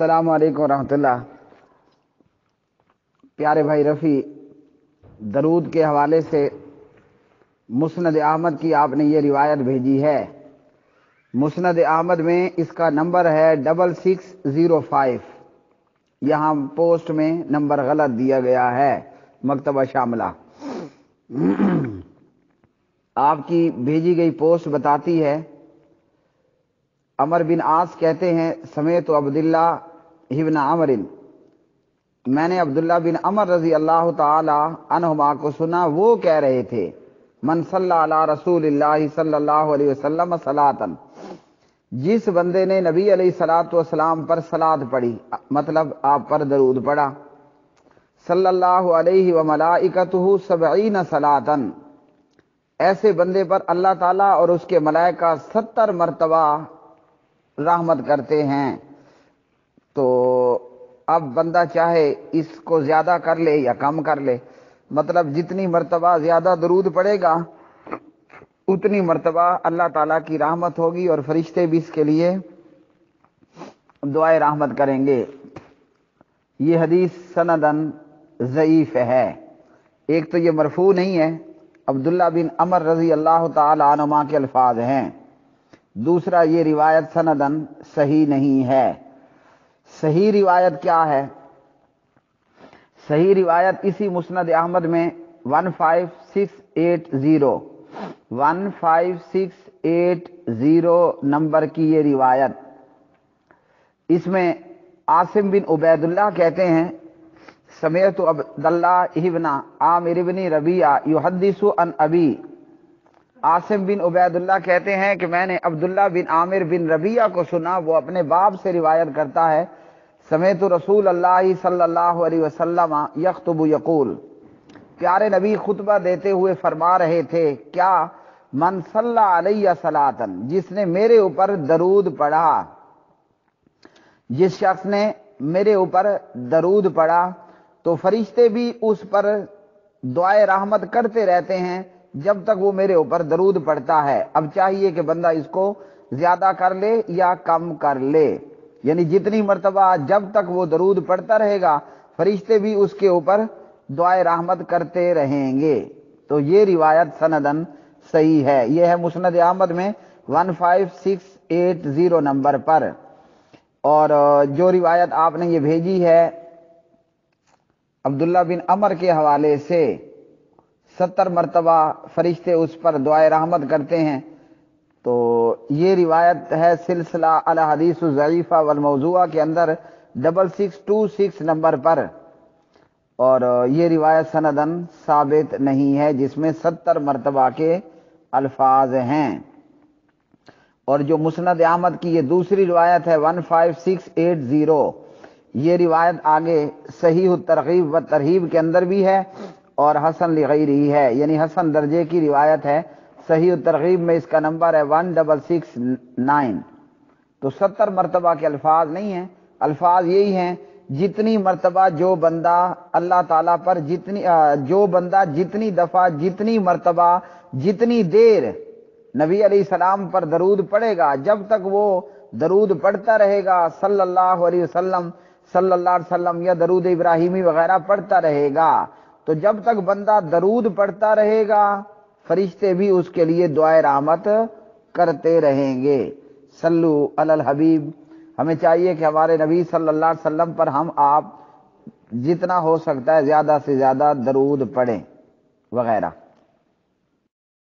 السلام علیکم ورحمۃ اللہ۔ پیارے بھائی رفیع، درود کے حوالے سے مسند احمد کی آپ نے یہ روایت بھیجی ہے۔ مسند احمد میں اس کا نمبر ہے 6605۔ یہاں پوسٹ میں نمبر غلط دیا گیا ہے، مکتبہ شاملہ۔ آپ کی بھیجی گئی پوسٹ بتاتی ہے، عمر بن عاص کہتے ہیں سمیت عبداللہ ابن عمر، میں نے عبداللہ بن عمر رضی اللہ تعالی عنہما کو سنا، وہ کہہ رہے تھے من صلی علی رسول اللہ صلی اللہ علیہ وسلم صلاۃً، جس بندے نے نبی علیہ الصلوۃ والسلام پر صلاۃ پڑھی، مطلب آپ پر درود پڑھا، صلی اللہ علیہ وملائکتہ 70 صلاۃً، ایسے بندے پر اللہ تعالیٰ اور اس کے ملائکہ 70 مرتبہ رحمت کرتے ہیں۔ تو اب بندہ چاہے اس کو زیادہ کر لے یا کم کر لے، مطلب جتنی مرتبہ زیادہ درود پڑے گا اتنی مرتبہ اللہ تعالیٰ کی رحمت ہوگی، اور فرشتے بھی اس کے لیے دعائے رحمت کریں گے۔ یہ حدیث سندن ضعیف ہے۔ ایک تو یہ مرفوع نہیں ہے، عبداللہ بن عمر رضی اللہ تعالی عنہما کے الفاظ ہیں، دوسرا یہ روایت سندن صحیح نہیں ہے۔ صحیح روایت کیا ہے؟ صحیح روایت اسی مسند احمد میں 1580 نمبر کی یہ روایت، اس میں عاصم بن عبید اللہ کہتے ہیں سمیعت عبداللہ ابن عامر بن ربیعہ یحدث عن ابی، عاصم بن عبید اللہ کہتے ہیں کہ میں نے عبداللہ بن عامر بن ربیعہ کو سنا، وہ اپنے باپ سے روایت کرتا ہے سمیعت رسول اللہ صلی اللہ علیہ وسلم یخطب یقول، پیارے نبی خطبہ دیتے ہوئے فرما رہے تھے، کیا من صلی علیہ صلاۃً، جس نے میرے اوپر درود پڑھا، جس شخص نے میرے اوپر درود پڑھا تو فرشتے بھی اس پر دعائے رحمت کرتے رہتے ہیں جب تک وہ میرے اوپر درود پڑھتا ہے۔ اب چاہیے کہ بندہ اس کو زیادہ کر لے یا کم کر لے، یعنی جتنی مرتبہ جب تک وہ درود پڑھتا رہے گا فرشتے بھی اس کے اوپر دعائے رحمت کرتے رہیں گے۔ تو یہ روایت سندن صحیح ہے، یہ ہے مسند احمد میں 15680 نمبر پر۔ اور جو روایت آپ نے یہ بھیجی ہے عبداللہ بن عمر کے حوالے سے 70 مرتبہ فرشتے اس پر دعائے رحمت کرتے ہیں، تو یہ روایت ہے سلسلہ الاحادیث الضعیفہ والموضوعہ کے اندر 6626 نمبر پر، اور یہ روایت سندن ثابت نہیں ہے جس میں 70 مرتبہ کے الفاظ ہیں۔ اور جو مسند احمد کی یہ دوسری روایت ہے 15680، یہ روایت آگے صحیح الترغیب و ترہیب کے اندر بھی ہے اور حسن لغیرہ ہے، یعنی حسن درجے کی روایت ہے۔ صحیح الترغیب میں اس کا نمبر ہے 1669۔ تو 70 مرتبہ کے الفاظ نہیں ہیں، الفاظ یہی ہیں جتنی مرتبہ جو بندہ اللہ تعالیٰ پر جتنی دفعہ جتنی مرتبہ جتنی دیر نبی علیہ السلام پر درود پڑھے گا، جب تک وہ درود پڑھتا رہے گا صلی اللہ علیہ وسلم یا درود ابراہیمی وغیرہ پڑھتا رہے گا، تو جب تک بندہ درود پڑھتا رہے گا فرشتے بھی اس کے لیے دعائے رحمت کرتے رہیں گے۔ صلو علی الحبیب، ہمیں چاہیے کہ ہمارے نبی صلی اللہ علیہ وسلم پر ہم آپ جتنا ہو سکتا ہے زیادہ سے زیادہ درود پڑھیں وغیرہ۔